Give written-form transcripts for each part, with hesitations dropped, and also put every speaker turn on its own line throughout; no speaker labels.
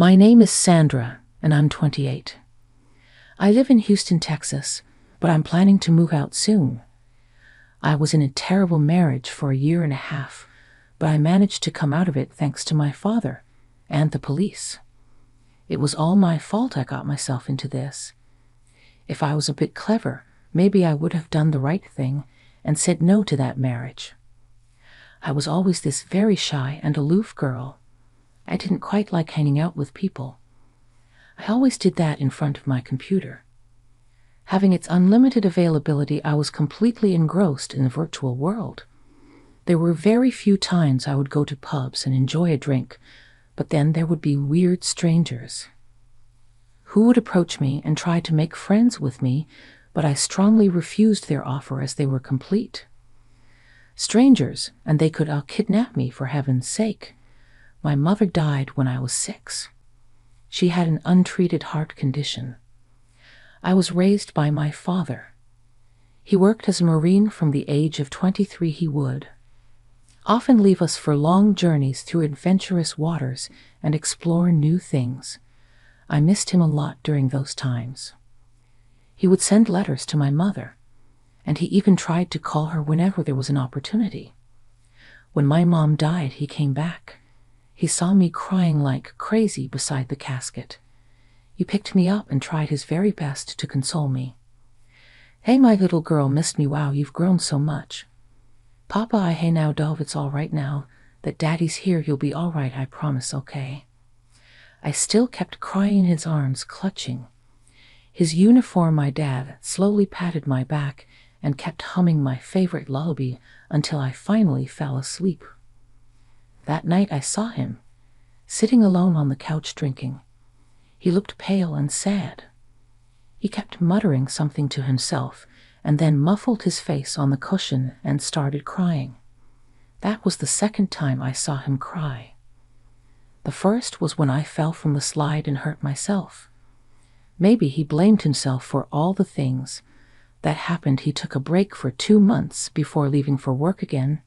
My name is Sandra, and I'm 28. I live in Houston, Texas, but I'm planning to move out soon. I was in a terrible marriage for a year and a half, but I managed to come out of it thanks to my father and the police. It was all my fault I got myself into this. If I was a bit clever, maybe I would have done the right thing and said no to that marriage. I was always this very shy and aloof girl. I didn't quite like hanging out with people. I always did that in front of my computer. Having its unlimited availability, I was completely engrossed in the virtual world. There were very few times I would go to pubs and enjoy a drink, but then there would be weird strangers who would approach me and try to make friends with me, but I strongly refused their offer as they were complete strangers, and they could kidnap me for heaven's sake. My mother died when I was 6. She had an untreated heart condition. I was raised by my father. He worked as a Marine from the age of 23. He would often leave us for long journeys through adventurous waters and explore new things. I missed him a lot during those times. He would send letters to my mother, and he even tried to call her whenever there was an opportunity. When my mom died, he came back. He saw me crying like crazy beside the casket. He picked me up and tried his very best to console me. "Hey, my little girl missed me. Wow, you've grown so much." "Papa, hey now, Dove, it's all right now. That Daddy's here, you'll be all right, I promise, okay?" I still kept crying in his arms, clutching his uniform. My dad slowly patted my back and kept humming my favorite lullaby until I finally fell asleep. That night I saw him, sitting alone on the couch drinking. He looked pale and sad. He kept muttering something to himself and then muffled his face on the cushion and started crying. That was the second time I saw him cry. The first was when I fell from the slide and hurt myself. Maybe he blamed himself for all the things that happened. He took a break for 2 months before leaving for work again.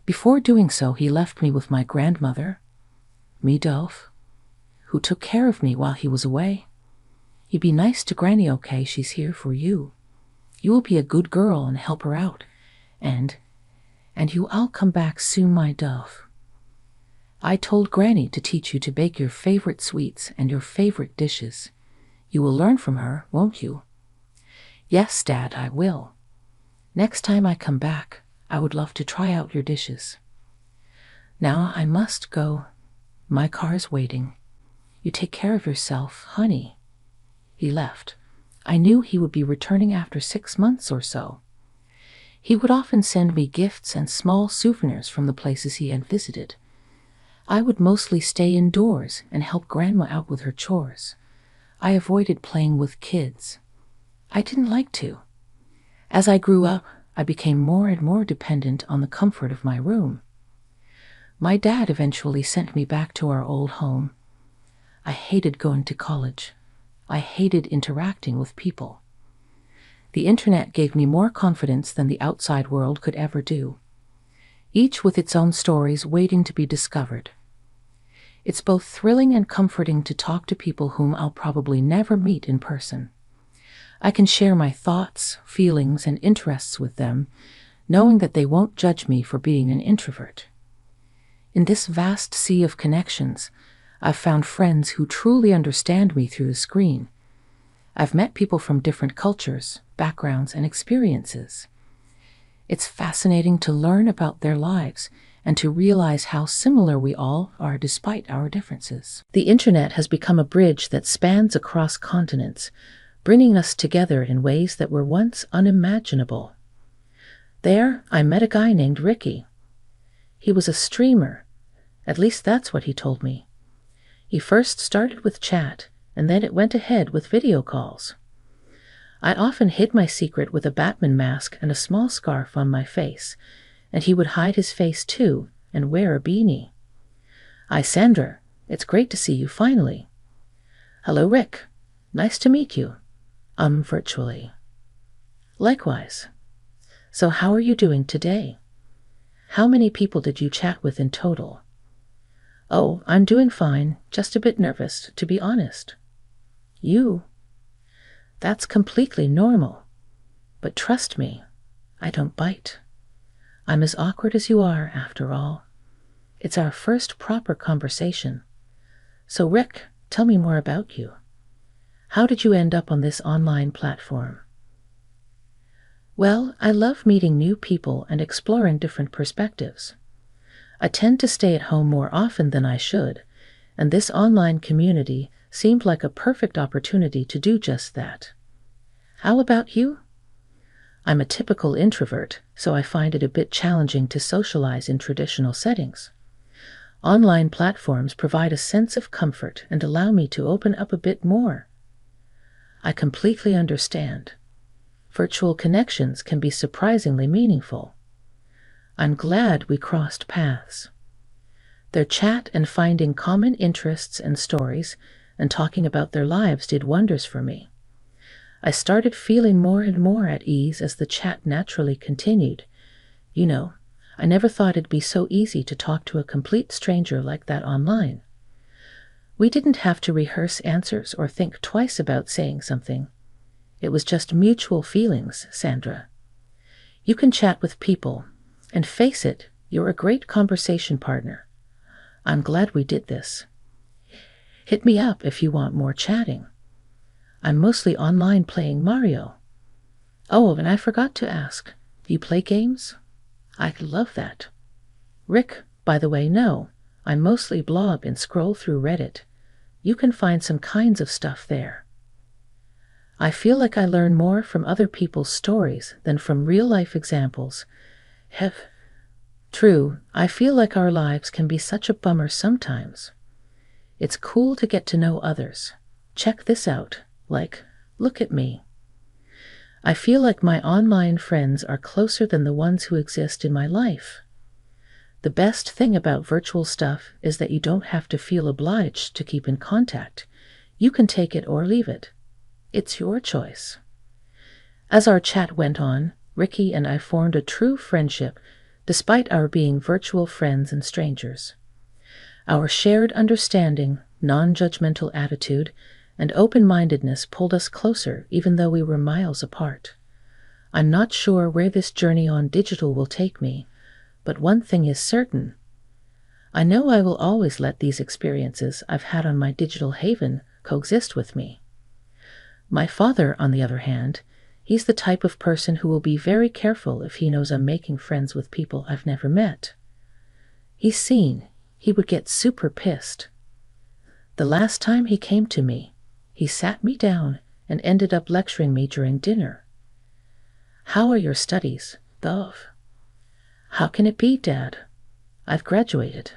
Before doing so, he left me with my grandmother, me Dove, who took care of me while he was away. "You be nice to Granny, okay? She's here for you. You will be a good girl and help her out. And I'll come back soon, my Dove. I told Granny to teach you to bake your favorite sweets and your favorite dishes. You will learn from her, won't you?" "Yes, Dad, I will. Next time I come back, I would love to try out your dishes. Now I must go. My car is waiting. You take care of yourself, honey." He left. I knew he would be returning after 6 months or so. He would often send me gifts and small souvenirs from the places he had visited. I would mostly stay indoors and help Grandma out with her chores. I avoided playing with kids. I didn't like to. As I grew up, I became more and more dependent on the comfort of my room. My dad eventually sent me back to our old home. I hated going to college. I hated interacting with people. The internet gave me more confidence than the outside world could ever do, each with its own stories waiting to be discovered. It's both thrilling and comforting to talk to people whom I'll probably never meet in person. I can share my thoughts, feelings, and interests with them, knowing that they won't judge me for being an introvert. In this vast sea of connections, I've found friends who truly understand me through the screen. I've met people from different cultures, backgrounds, and experiences. It's fascinating to learn about their lives and to realize how similar we all are despite our differences. The internet has become a bridge that spans across continents, bringing us together in ways that were once unimaginable. There, I met a guy named Ricky. He was a streamer. At least that's what he told me. He first started with chat, and then it went ahead with video calls. I often hid my secret with a Batman mask and a small scarf on my face, and he would hide his face too and wear a beanie. "Hi, Sandra. It's great to see you finally." "Hello, Rick. Nice to meet you." Virtually. "Likewise. So how are you doing today? How many people did you chat with in total?" Oh, I'm doing fine, just a bit nervous, to be honest. You? That's completely normal. But trust me, I don't bite. I'm as awkward as you are, after all. It's our first proper conversation. So, Rick, tell me more about you. How did you end up on this online platform? Well, I love meeting new people and exploring different perspectives. I tend to stay at home more often than I should, and this online community seemed like a perfect opportunity to do just that. How about you? I'm a typical introvert, so I find it a bit challenging to socialize in traditional settings. Online platforms provide a sense of comfort and allow me to open up a bit more. I completely understand. Virtual connections can be surprisingly meaningful. I'm glad we crossed paths. Their chat and finding common interests and stories and talking about their lives did wonders for me. I started feeling more and more at ease as the chat naturally continued. You know, I never thought it'd be so easy to talk to a complete stranger like that online. We didn't have to rehearse answers or think twice about saying something. It was just mutual feelings, Sandra. You can chat with people, and face it, you're a great conversation partner. I'm glad we did this. Hit me up if you want more chatting. I'm mostly online playing Mario. Oh, and I forgot to ask, do you play games? I'd love that. Rick, by the way, no. I mostly blog and scroll through Reddit. You can find some kinds of stuff there. I feel like I learn more from other people's stories than from real-life examples. True, I feel like our lives can be such a bummer sometimes. It's cool to get to know others. Check this out. Like, look at me. I feel like my online friends are closer than the ones who exist in my life. The best thing about virtual stuff is that you don't have to feel obliged to keep in contact. You can take it or leave it. It's your choice. As our chat went on, Ricky and I formed a true friendship despite our being virtual friends and strangers. Our shared understanding, non-judgmental attitude, and open-mindedness pulled us closer even though we were miles apart. I'm not sure where this journey on digital will take me, but one thing is certain. I know I will always let these experiences I've had on my digital haven coexist with me. My father, on the other hand, he's the type of person who will be very careful if he knows I'm making friends with people I've never met. He's seen. He would get super pissed. The last time he came to me, he sat me down and ended up lecturing me during dinner. How are your studies, Dove? How can it be, Dad? I've graduated.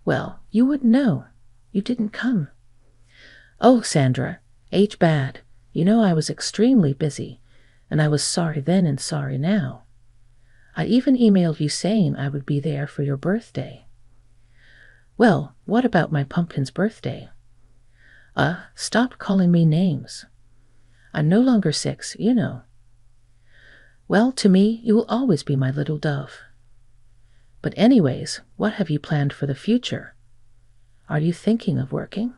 Well, you wouldn't know. You didn't come. Oh, Sandra, age bad. You know I was extremely busy, and I was sorry then and sorry now. I even emailed you saying I would be there for your birthday. Well, what about my pumpkin's birthday? Stop calling me names. I'm no longer 6, you know. Well, to me, you will always be my little dove. But anyways, what have you planned for the future? Are you thinking of working?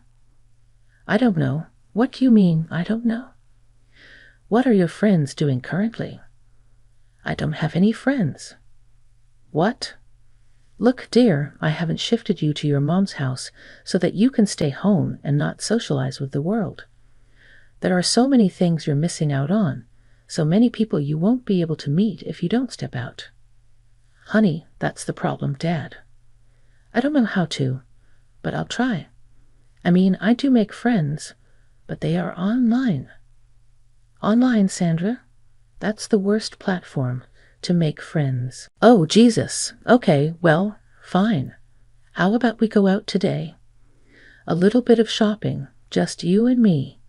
I don't know. What do you mean, I don't know? What are your friends doing currently? I don't have any friends. What? Look, dear, I haven't shifted you to your mom's house so that you can stay home and not socialize with the world. There are so many things you're missing out on, so many people you won't be able to meet if you don't step out. Honey, that's the problem, Dad. I don't know how to, but I'll try. I mean, I do make friends, but they are online. Online, Sandra? That's the worst platform to make friends. Oh, Jesus. Okay, well, fine. How about we go out today? A little bit of shopping, just you and me.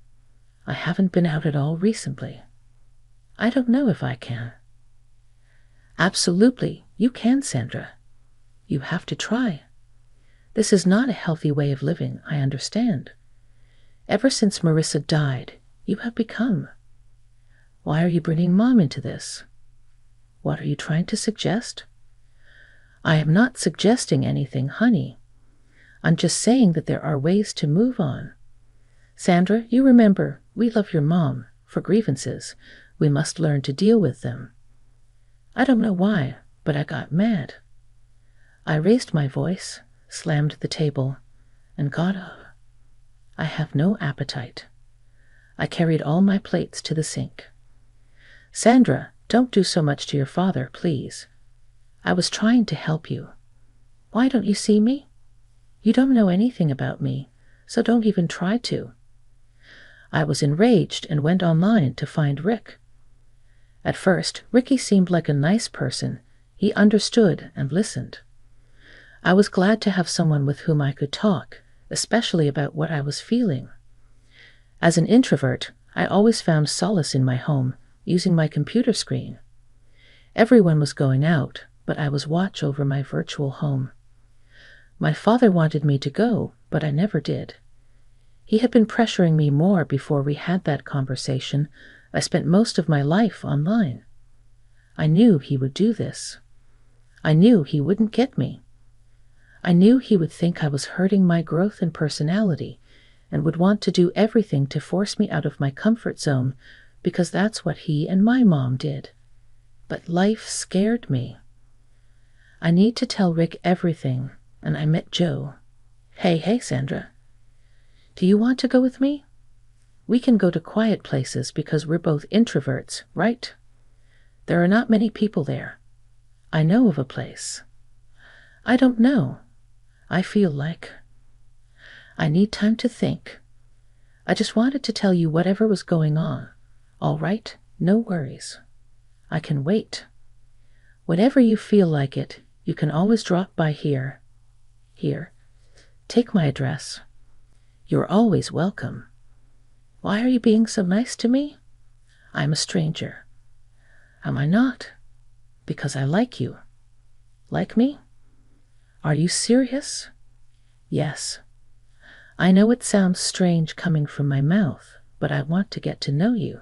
I haven't been out at all recently. I don't know if I can. Absolutely, you can, Sandra. You have to try. This is not a healthy way of living, I understand. Ever since Marissa died, you have become. Why are you bringing Mom into this? What are you trying to suggest? I am not suggesting anything, honey. I'm just saying that there are ways to move on. Sandra, you remember, we love your mom. For grievances, we must learn to deal with them. I don't know why, but I got mad. I raised my voice, slammed the table, and got up. I have no appetite. I carried all my plates to the sink. Sandra, don't do so much to your father, please. I was trying to help you. Why don't you see me? You don't know anything about me, so don't even try to. I was enraged and went online to find Rick. At first, Ricky seemed like a nice person. He understood and listened. I was glad to have someone with whom I could talk, especially about what I was feeling. As an introvert, I always found solace in my home, using my computer screen. Everyone was going out, but I was watch over my virtual home. My father wanted me to go, but I never did. He had been pressuring me more before we had that conversation. I spent most of my life online. I knew he would do this. I knew he wouldn't get me. I knew he would think I was hurting my growth and personality and would want to do everything to force me out of my comfort zone because that's what he and my mom did. But life scared me. I need to tell Rick everything, and I met Joe. Hey, Sandra. Do you want to go with me? We can go to quiet places because we're both introverts, right? There are not many people there. I know of a place. I don't know. I feel like I need time to think. I just wanted to tell you whatever was going on. All right? No worries. I can wait. Whenever you feel like it, you can always drop by here. Here. Take my address. You're always welcome. Why are you being so nice to me? I'm a stranger. Am I not? Because I like you. Like me? Are you serious? Yes. I know it sounds strange coming from my mouth, but I want to get to know you.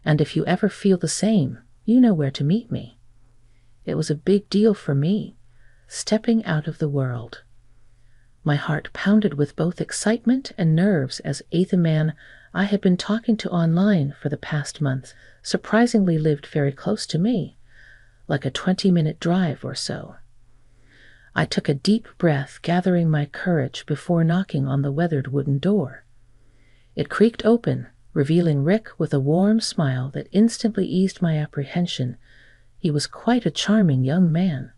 And if you ever feel the same, you know where to meet me. It was a big deal for me, stepping out of the world. My heart pounded with both excitement and nerves as the man I had been talking to online for the past month surprisingly lived very close to me, like a 20-minute drive or so. I took a deep breath, gathering my courage before knocking on the weathered wooden door. It creaked open, revealing Rick with a warm smile that instantly eased my apprehension. He was quite a charming young man.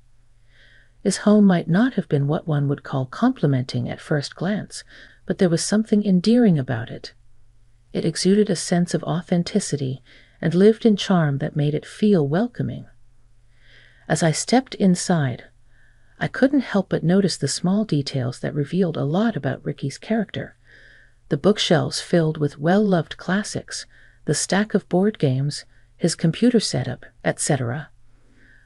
His home might not have been what one would call complimenting at first glance, but there was something endearing about it. It exuded a sense of authenticity and lived in charm that made it feel welcoming. As I stepped inside, I couldn't help but notice the small details that revealed a lot about Ricky's character. The bookshelves filled with well-loved classics, the stack of board games, his computer setup, etc.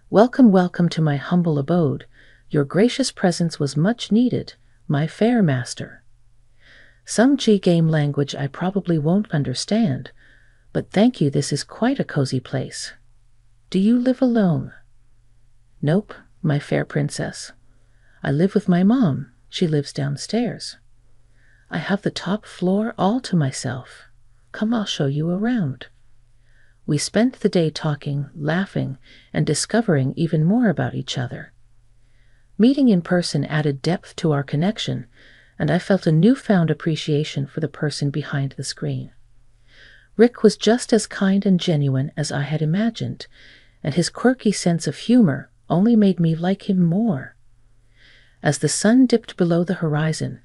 Welcome to my humble abode. Your gracious presence was much needed, my fair master. Some G-game language I probably won't understand, but thank you, this is quite a cozy place. Do you live alone? Nope, my fair princess. I live with my mom. She lives downstairs. I have the top floor all to myself. Come, I'll show you around. We spent the day talking, laughing, and discovering even more about each other. Meeting in person added depth to our connection, and I felt a newfound appreciation for the person behind the screen. Rick was just as kind and genuine as I had imagined, and his quirky sense of humor only made me like him more. As the sun dipped below the horizon,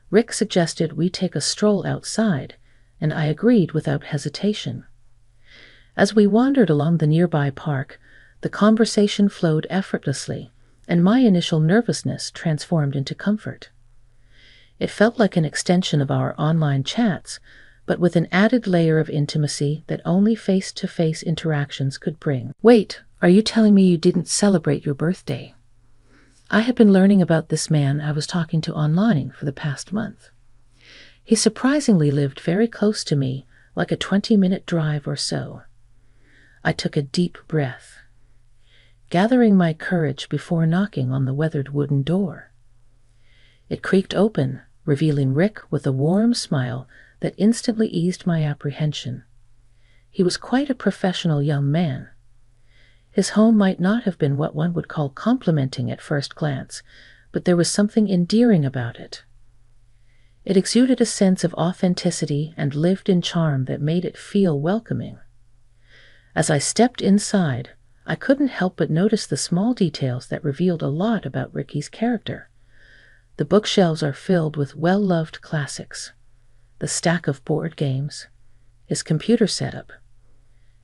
Rick suggested we take a stroll outside, and I agreed without hesitation. As we wandered along the nearby park, the conversation flowed effortlessly, and my initial nervousness transformed into comfort. It felt like an extension of our online chats, but with an added layer of intimacy that only face-to-face interactions could bring. Wait, are you telling me you didn't celebrate your birthday? I had been learning about this man I was talking to online for the past month. He surprisingly lived very close to me, like a 20-minute drive or so. I took a deep breath, gathering my courage before knocking on the weathered wooden door. It creaked open, revealing Rick with a warm smile that instantly eased my apprehension. He was quite a professional young man. His home might not have been what one would call complimenting at first glance, but there was something endearing about it. It exuded a sense of authenticity and lived-in charm that made it feel welcoming. As I stepped inside, I couldn't help but notice the small details that revealed a lot about Ricky's character. The bookshelves are filled with well-loved classics, the stack of board games, his computer setup,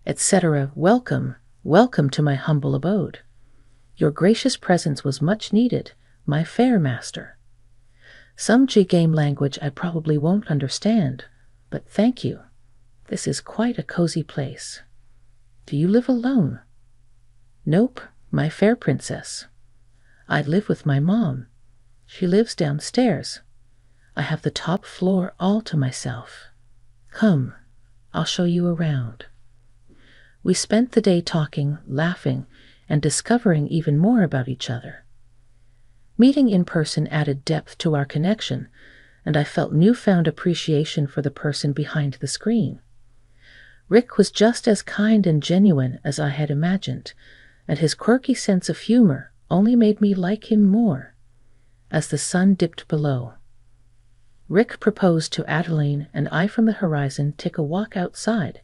etc. Welcome to my humble abode. Your gracious presence was much needed, my fair master. Some G-game language I probably won't understand, but thank you. This is quite a cozy place. Do you live alone? Nope, my fair princess. I live with my mom. She lives downstairs. I have the top floor all to myself. Come, I'll show you around. We spent the day talking, laughing, and discovering even more about each other. Meeting in person added depth to our connection, and I felt newfound appreciation for the person behind the screen. Rick was just as kind and genuine as I had imagined, and his quirky sense of humor only made me like him more. As the sun dipped below, Rick proposed to Adeline, and I from the horizon took a walk outside,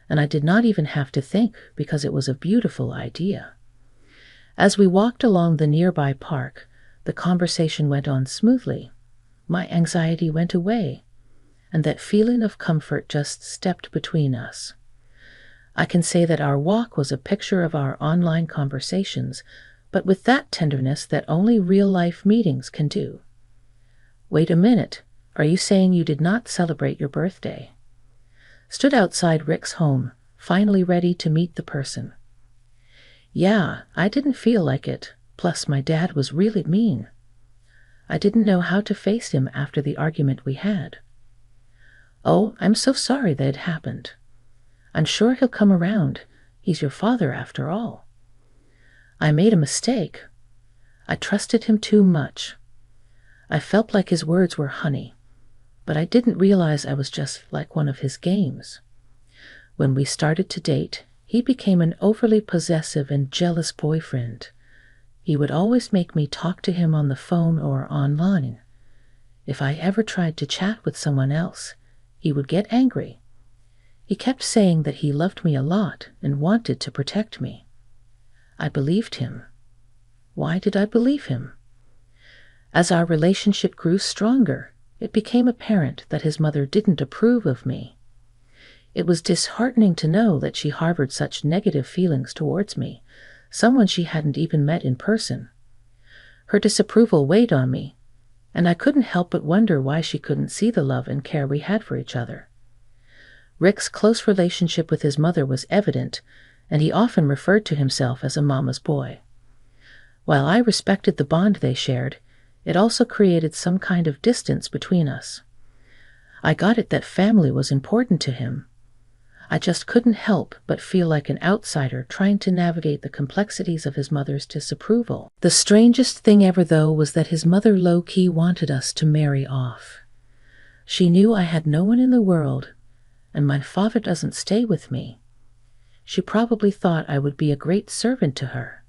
and I did not even have to think because it was a beautiful idea. As we walked along the nearby park, the conversation went on smoothly. My anxiety went away, and that feeling of comfort just stepped between us. I can say that our walk was a picture of our online conversations, but with that tenderness that only real-life meetings can do. Wait a minute, are you saying you did not celebrate your birthday? Stood outside Rick's home, finally ready to meet the person. Yeah, I didn't feel like it, plus my dad was really mean. I didn't know how to face him after the argument we had. Oh, I'm so sorry that it happened. I'm sure he'll come around. He's your father after all. I made a mistake. I trusted him too much. I felt like his words were honey, but I didn't realize I was just like one of his games. When we started to date, he became an overly possessive and jealous boyfriend. He would always make me talk to him on the phone or online. If I ever tried to chat with someone else, he would get angry. He kept saying that he loved me a lot and wanted to protect me. I believed him. Why did I believe him? As our relationship grew stronger, it became apparent that his mother didn't approve of me. It was disheartening to know that she harbored such negative feelings towards me, someone she hadn't even met in person. Her disapproval weighed on me, and I couldn't help but wonder why she couldn't see the love and care we had for each other. Rick's close relationship with his mother was evident, and he often referred to himself as a mama's boy. While I respected the bond they shared, it also created some kind of distance between us. I got it that family was important to him. I just couldn't help but feel like an outsider trying to navigate the complexities of his mother's disapproval. The strangest thing ever, though, was that his mother low-key wanted us to marry off. She knew I had no one in the world, and my father doesn't stay with me. She probably thought I would be a great servant to her.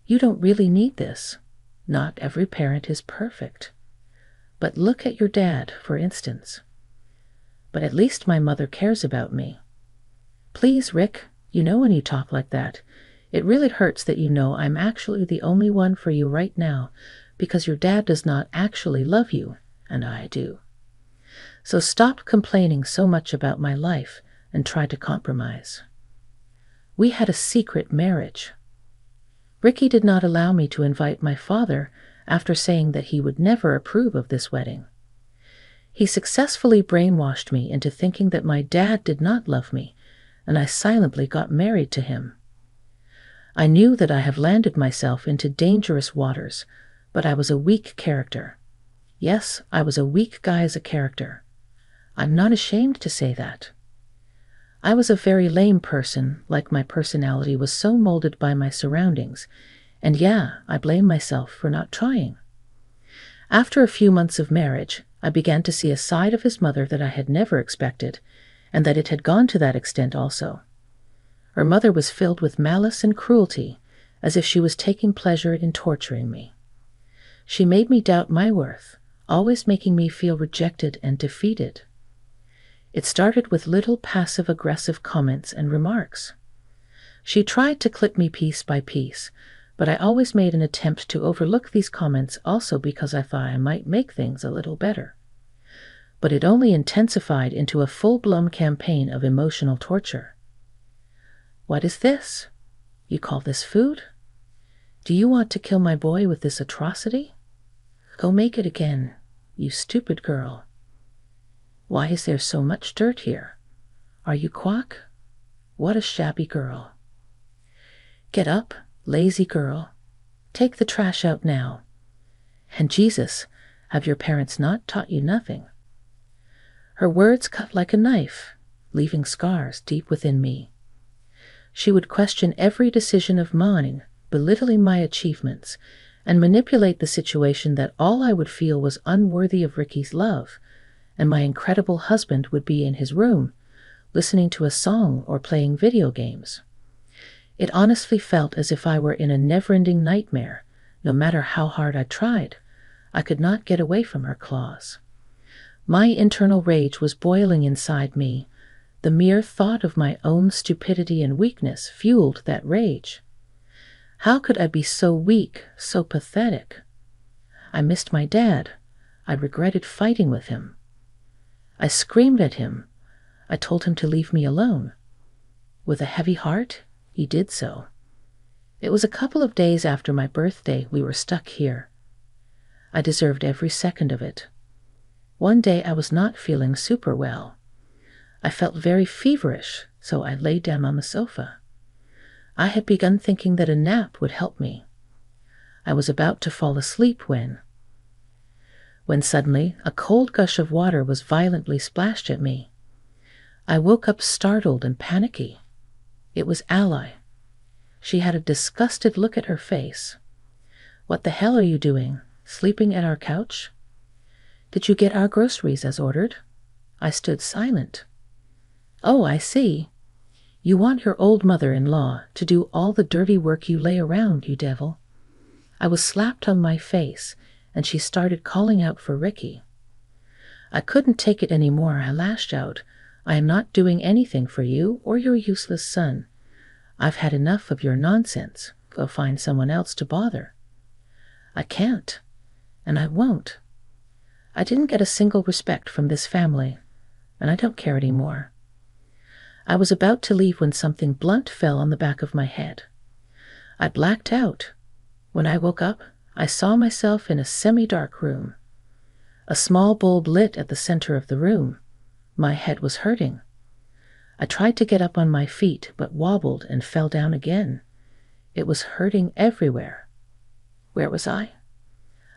You don't really need this. Not every parent is perfect. But look at your dad, for instance. But at least my mother cares about me. Please, Rick, you know when you talk like that, it really hurts that you know I'm actually the only one for you right now because your dad does not actually love you, and I do. So stop complaining so much about my life and try to compromise. We had a secret marriage. Ricky did not allow me to invite my father after saying that he would never approve of this wedding. He successfully brainwashed me into thinking that my dad did not love me, and I silently got married to him. I knew that I have landed myself into dangerous waters, but I was a weak character. Yes, I was a weak guy as a character. I'm not ashamed to say that. I was a very lame person, like my personality was so molded by my surroundings, and yeah, I blame myself for not trying. After a few months of marriage, I began to see a side of his mother that I had never expected, and that it had gone to that extent also. Her mother was filled with malice and cruelty, as if she was taking pleasure in torturing me. She made me doubt my worth, always making me feel rejected and defeated. It started with little passive-aggressive comments and remarks. She tried to clip me piece by piece, but I always made an attempt to overlook these comments also because I thought I might make things a little better. But it only intensified into a full-blown campaign of emotional torture. "What is this? You call this food? Do you want to kill my boy with this atrocity? Go make it again, you stupid girl. Why is there so much dirt here? Are you quack? What a shabby girl. Get up, lazy girl. Take the trash out now. And Jesus, have your parents not taught you nothing?" Her words cut like a knife, leaving scars deep within me. She would question every decision of mine, belittling my achievements, and manipulate the situation that all I would feel was unworthy of Ricky's love, and my incredible husband would be in his room, listening to a song or playing video games. It honestly felt as if I were in a never-ending nightmare. No matter how hard I tried, I could not get away from her claws. My internal rage was boiling inside me. The mere thought of my own stupidity and weakness fueled that rage. How could I be so weak, so pathetic? I missed my dad. I regretted fighting with him. I screamed at him. I told him to leave me alone. With a heavy heart, he did so. It was a couple of days after my birthday we were stuck here. I deserved every second of it. One day I was not feeling super well. I felt very feverish, so I lay down on the sofa. I had begun thinking that a nap would help me. I was about to fall asleep when suddenly a cold gush of water was violently splashed at me. I woke up startled and panicky. It was Ally. She had a disgusted look at her face. "What the hell are you doing? Sleeping at our couch? Did you get our groceries as ordered?" I stood silent. "Oh, I see. You want your old mother-in-law to do all the dirty work you lay around, you devil." I was slapped on my face, and she started calling out for Ricky. I couldn't take it anymore. I lashed out. "I am not doing anything for you or your useless son. I've had enough of your nonsense. Go find someone else to bother." I can't, and I won't. I didn't get a single respect from this family, and I don't care anymore. I was about to leave when something blunt fell on the back of my head. I blacked out. When I woke up, I saw myself in a semi-dark room. A small bulb lit at the center of the room. My head was hurting. I tried to get up on my feet, but wobbled and fell down again. It was hurting everywhere. Where was I?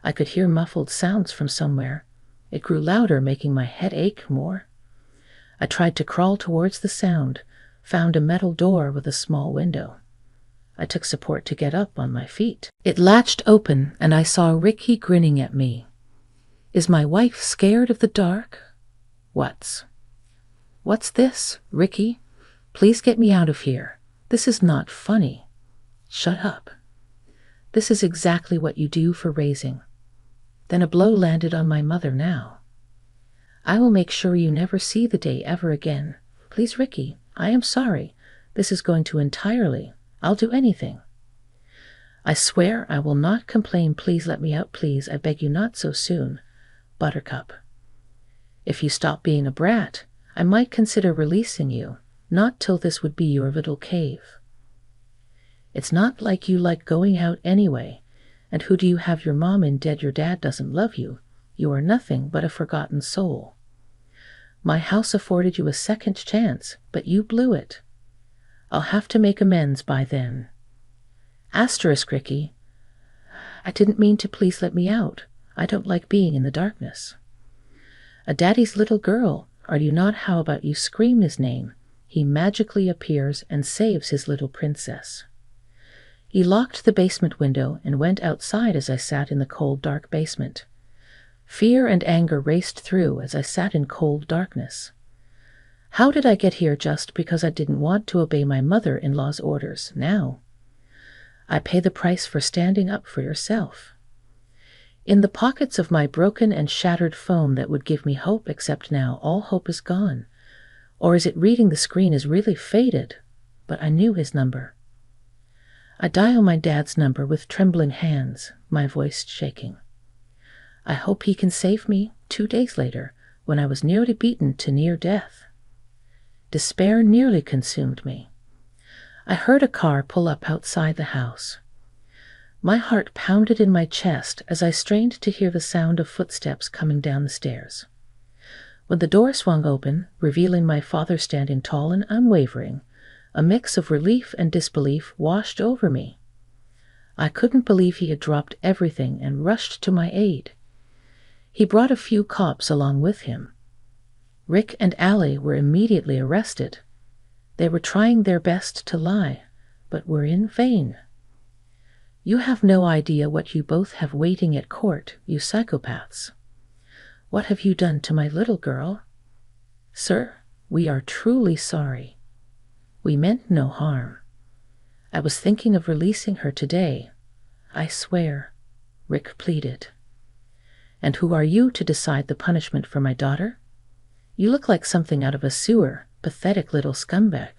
I could hear muffled sounds from somewhere. It grew louder, making my head ache more. I tried to crawl towards the sound, found a metal door with a small window. I took support to get up on my feet. It latched open, and I saw Ricky grinning at me. Is my wife scared of the dark? What's this, Ricky? Please get me out of here. This is not funny. Shut up. This is exactly what you do for raising. Then a blow landed on my mother now. I will make sure you never see the day ever again. Please, Ricky, I am sorry. This is going to entirely. I'll do anything. I swear I will not complain. Please let me out, please. I beg you, not so soon. Buttercup. If you stop being a brat, I might consider releasing you. Not till this would be your little cave. It's not like you like going out anyway. And who do you have your mom in dead? Your dad doesn't love you. You are nothing but a forgotten soul. My house afforded you a second chance, but you blew it. I'll have to make amends by then. Asterisk, Ricky. I didn't mean to. Please let me out. I don't like being in the darkness. A daddy's little girl, are you not? How about you scream his name? He magically appears and saves his little princess. He locked the basement window and went outside as I sat in the cold, dark basement. Fear and anger raced through as I sat in cold darkness. How did I get here just because I didn't want to obey my mother-in-law's orders now? I pay the price for standing up for yourself. In the pockets of my broken and shattered phone that would give me hope, except now all hope is gone. Or is it reading the screen is really faded? But I knew his number. I dial my dad's number with trembling hands, my voice shaking. I hope he can save me 2 days later, when I was nearly beaten to near death. Despair nearly consumed me. I heard a car pull up outside the house. My heart pounded in my chest as I strained to hear the sound of footsteps coming down the stairs. When the door swung open, revealing my father standing tall and unwavering, a mix of relief and disbelief washed over me. I couldn't believe he had dropped everything and rushed to my aid. He brought a few cops along with him. Rick and Allie were immediately arrested. They were trying their best to lie, but were in vain. You have no idea what you both have waiting at court, you psychopaths. What have you done to my little girl? Sir, we are truly sorry. We meant no harm. I was thinking of releasing her today. I swear, Rick pleaded. And who are you to decide the punishment for my daughter? You look like something out of a sewer, pathetic little scumbag.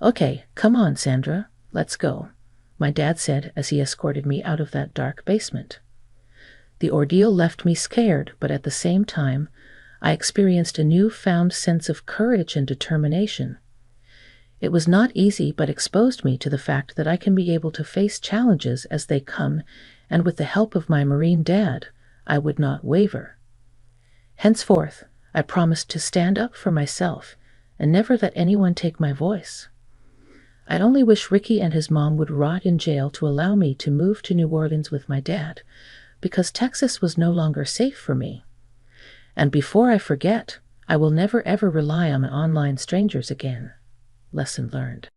Okay, come on, Sandra, let's go, my dad said as he escorted me out of that dark basement. The ordeal left me scared, but at the same time, I experienced a newfound sense of courage and determination. It was not easy, but exposed me to the fact that I can be able to face challenges as they come, and with the help of my Marine dad, I would not waver. Henceforth, I promised to stand up for myself and never let anyone take my voice. I only wish Ricky and his mom would rot in jail to allow me to move to New Orleans with my dad, because Texas was no longer safe for me. And before I forget, I will never ever rely on online strangers again. Lesson learned.